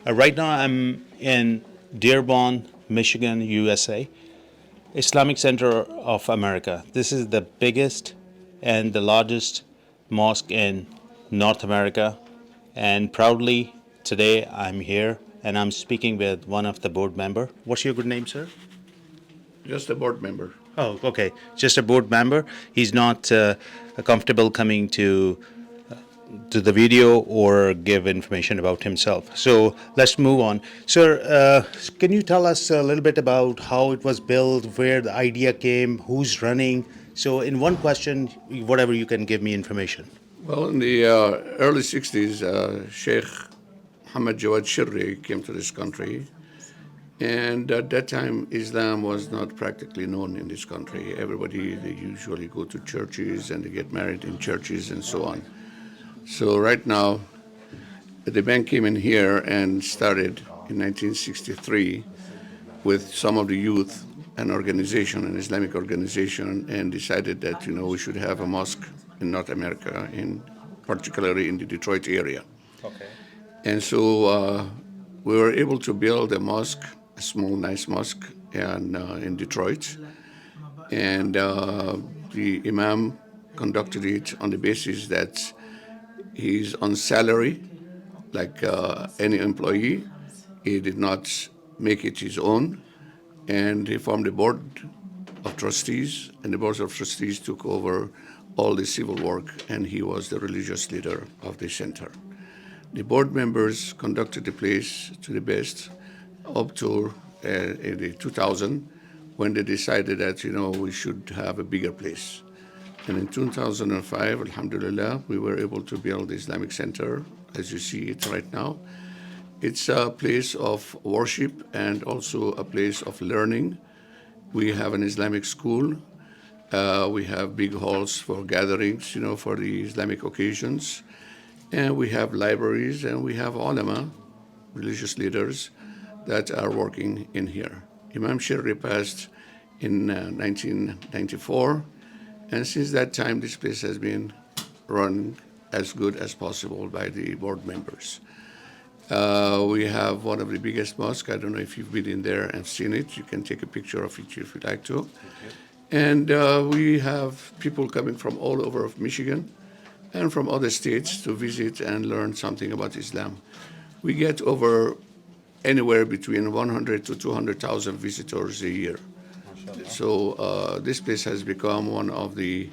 Right now, I'm in Dearborn, Michigan, USA, Islamic Center of America. This is the biggest and the largest mosque in North America. And proudly, today I'm here and I'm speaking with one of the board member. What's your good name, sir? Just a board member. Oh, okay. Just a board member. He's not comfortable coming to the video or give information about himself. So let's move on. Sir, can you tell us a little bit about how it was built, where the idea came, who's running? So, in one question, whatever you can give me information. Well, in the early 60s, Sheikh Muhammad Jawad Shirri came to this country. And at that time, Islam was not practically known in this country. Everybody, they usually go to churches and they get married in churches and so on. So right now, the bank came in here and started in 1963 with some of the youth, an organization, an Islamic organization, and decided that we should have a mosque in North America, particularly in the Detroit area. Okay. And so we were able to build a mosque, a small, nice mosque, in Detroit. And the imam conducted it on the basis that he's on salary, like any employee. He did not make it his own. And he formed a board of trustees, and the board of trustees took over all the civil work, and he was the religious leader of the center. The board members conducted the place to the best up to the 2000, when they decided that we should have a bigger place. And in 2005, alhamdulillah, we were able to build the Islamic Center as you see it right now. It's a place of worship and also a place of learning. We have an Islamic school. We have big halls for gatherings, for the Islamic occasions. And we have libraries and we have ulama, religious leaders, that are working in here. Imam Shirri passed in 1994. And since that time, this place has been run as good as possible by the board members. We have one of the biggest mosques. I don't know if you've been in there and seen it. You can take a picture of it if you'd like to. And we have people coming from all over of Michigan and from other states to visit and learn something about Islam. We get over anywhere between 100 to 200,000 visitors a year. So this place has become one of the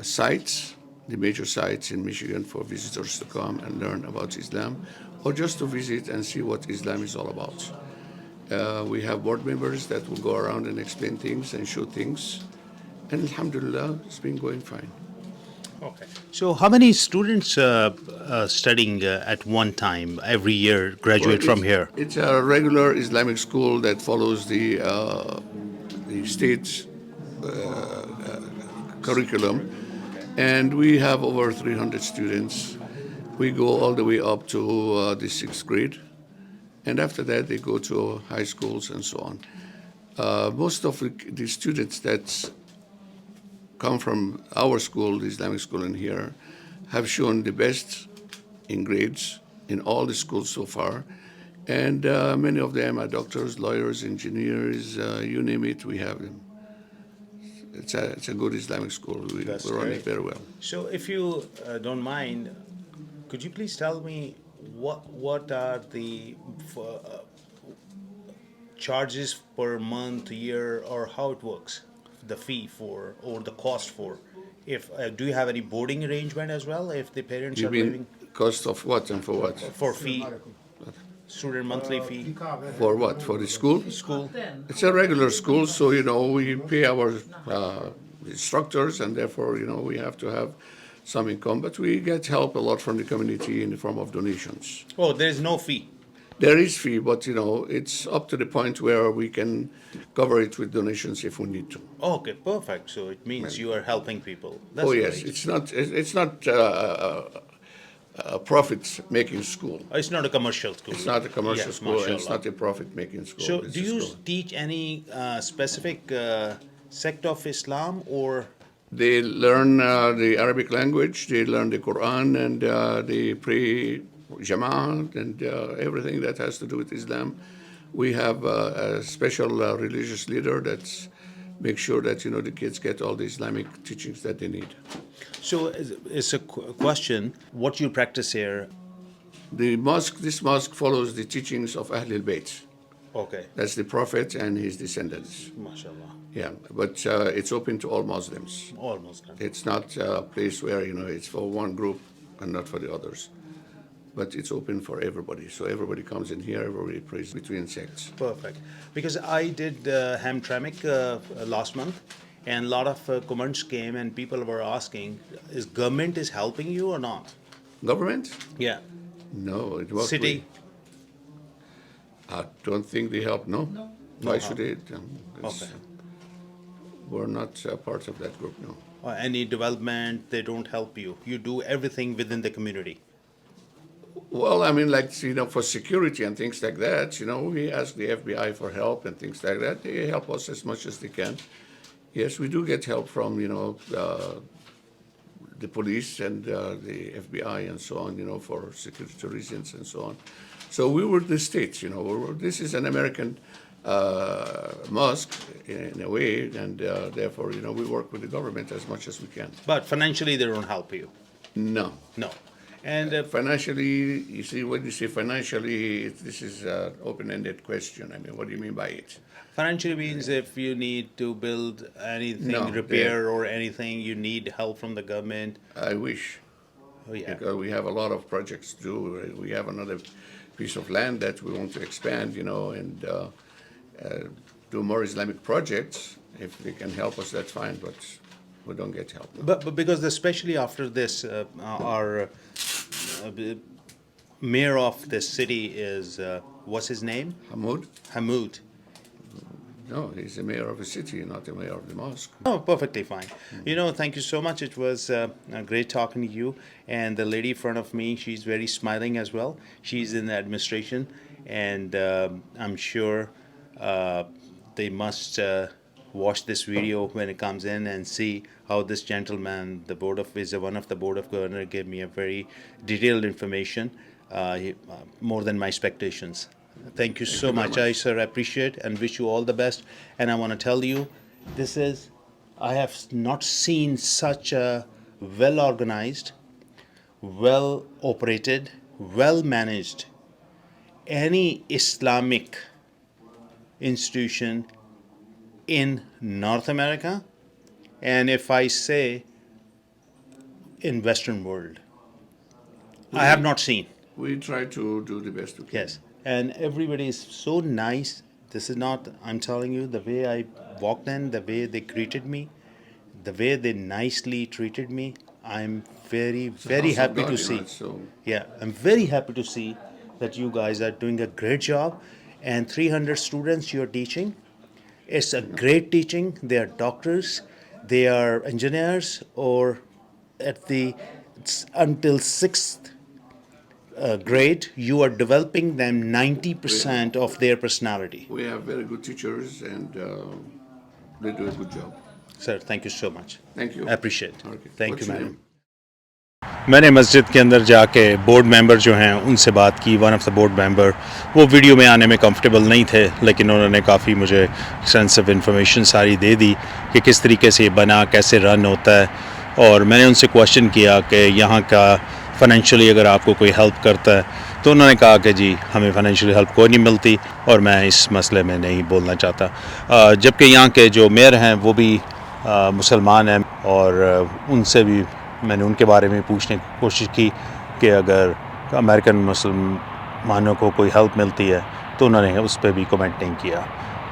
sites, the major sites in Michigan for visitors to come and learn about Islam, or just to visit and see what Islam is all about. We have board members that will go around and explain things and show things, and alhamdulillah, it's been going fine. Okay. So, how many students studying at one time every year graduate from here? It's a regular Islamic school that follows the state's curriculum, and we have over 300 students. We go all the way up to the sixth grade, and after that they go to high schools and so on. Most of the students that come from our school, the Islamic school in here, have shown the best in grades in all the schools so far. And many of them are doctors, lawyers, engineers, you name it, we have them. It's a good Islamic school. We run it very well. So, if you don't mind, could you please tell me what are the charges per month, year, or how it works? The fee for or the cost for? If do you have any boarding arrangement as well? If the parents You are mean living cost of what and for what? for fee, student monthly fee, For what? For the school? school. It's a regular school, so we pay our instructors, and therefore we have to have some income. But we get help a lot from the community in the form of donations. Oh, there is no fee. There is fee, but it's up to the point where we can cover it with donations if we need to. Oh, okay, perfect. So it means you are helping people. That's Oh yes, great. it's not a profit-making school. It's not a commercial school. It's not a commercial Yes, school, and it's mashallah. not a profit-making school. So, It's do a you school. teach any specific sect of Islam or? They learn the Arabic language, they learn the Quran, and they pray Jama'at and everything that has to do with Islam. We have a special religious leader that's make sure that the kids get all the Islamic teachings that they need. So it's a question. What you practice here? This mosque follows the teachings of Ahlul Bayt. Okay. That's the Prophet and his descendants. MashaAllah. Yeah, but it's open to all Muslims. All Muslim. It's not a place where it's for one group and not for the others. But it's open for everybody. So everybody comes in here, everybody prays between sects. Perfect. Because I did Hamtramck last month, and a lot of comments came, and people were asking, "Is government is helping you or not?" Government? Yeah. No, it was City. I don't think they help. No. Why should they? Okay. We're not part of that group. No. Or any development, they don't help you. You do everything within the community. Well, I mean, like, for security and things like that, we ask the FBI for help and things like that. They help us as much as they can. Yes, we do get help from, the police and the FBI and so on, for security reasons and so on. So we were the states, this is an American mosque in a way, and therefore, we work with the government as much as we can. But financially, they don't help you. No. No. And Financially, you see, when you say financially, this is an open-ended question. I mean, what do you mean by it? financially means if you need to build anything, No, repair or anything, you need help from the government. I wish, Oh, yeah. because we have a lot of projects to do. We have another piece of land that we want to expand, and do more Islamic projects. If they can help us, that's fine, but we don't get help. No. But because especially after this, our mayor of this city is, what's his name? Hamoud? Hamoud. No, he's the mayor of a city, not the mayor of the mosque. Oh, perfectly fine. Thank you so much. It was great talking to you. And the lady in front of me, she's very smiling as well. She's in the administration, and I'm sure they must watch this video when it comes in and see how this gentleman, one of the board of governors, gave me a very detailed information, more than my expectations. Thank you so much. I, sir, appreciate and wish you all the best. And I want to tell you, I have not seen such a well organized, well operated, well managed any Islamic institution in North America, and if I say in Western world. I have not seen. We try to do the best we can. Yes. And everybody is so nice. This is not, I'm telling you, the way I walked in, the way they greeted me, the way they nicely treated me, I'm very, very house of happy God, to see. so Yeah, I'm very happy to see that you guys are doing a great job. And 300 students you're teaching. It's a great teaching. They are doctors, they are engineers, or until 6th grade, you are developing them 90% of their personality. we have very good teachers, and they do a good job. Sir, thank you so much. Thank you. I appreciate it. Okay. Thank What's you, your madam. name? मैंने मस्जिद के अंदर जाके board member जो हैं उनसे बात की. One of the board member, वो वीडियो में आने में कंफर्टेबल नहीं थे, लेकिन उन्होंने काफ़ी मुझे एक्सटेंसिव इन्फॉर्मेशन सारी दे दी कि किस तरीके से ये बना, कैसे रन होता है. और मैंने उनसे क्वेश्चन किया कि यहाँ का फाइनेंशियली अगर आपको कोई हेल्प करता है, तो उन्होंने कहा कि जी हमें फाइनेंशियली हेल्प कोई नहीं मिलती और मैं इस मसले में नहीं बोलना चाहता. जबकि यहाँ के जो मेयर हैं वो भी मुसलमान हैं, और उनसे भी मैंने उनके बारे में पूछने की कोशिश की कि अगर अमेरिकन मुसलमानों को कोई हेल्प मिलती है, तो उन्होंने उस पर भी कमेंट नहीं किया.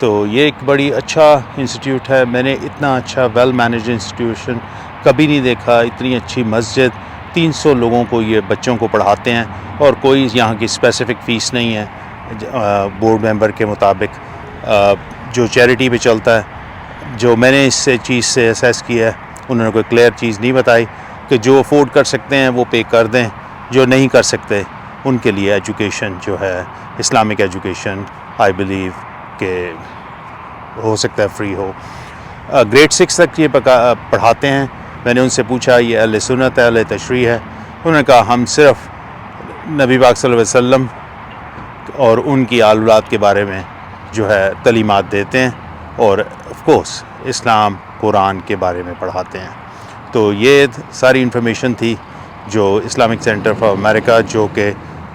तो ये एक बड़ी अच्छा इंस्टीट्यूट है. मैंने इतना अच्छा वेल मैनेज इंस्टीट्यूशन कभी नहीं देखा. इतनी अच्छी मस्जिद, 300 लोगों को ये बच्चों को पढ़ाते हैं, और कोई यहाँ की स्पेसिफ़िक फ़ीस नहीं है. बोर्ड मेंबर के मुताबिक जो चैरिटी पे चलता है, जो मैंने इस चीज़ से असेस किया है, उन्होंने कोई क्लियर चीज़ नहीं बताई कि जो अफोर्ड कर सकते हैं वो पे कर दें, जो नहीं कर सकते उनके लिए एजुकेशन जो है, इस्लामिक एजुकेशन, आई बिलीव कि हो सकता है फ्री हो. ग्रेड 6 तक ये पढ़ाते हैं. मैंने उनसे पूछा ये अहले सुन्नत है, अहले तशरीह है? उन्होंने कहा हम सिर्फ نبی پاک صلی اللہ علیہ وسلم اور ان کی آل اولاد کے بارے میں جو ہے تعلیمات دیتے ہیں، اور آف کورس اسلام قرآن کے بارے میں پڑھاتے ہیں. تو یہ ساری انفارمیشن تھی جو اسلامک سینٹر فار امریکہ، جو کہ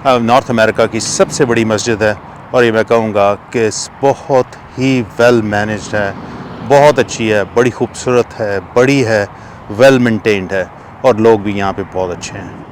نارتھ امریکہ کی سب سے بڑی مسجد ہے، اور یہ میں کہوں گا کہ بہت ہی ویل مینیجڈ ہے، بہت اچھی ہے، بڑی خوبصورت ہے، بڑی ہے، ویل مینٹینڈ ہے، اور لوگ بھی یہاں پہ بہت اچھے ہیں.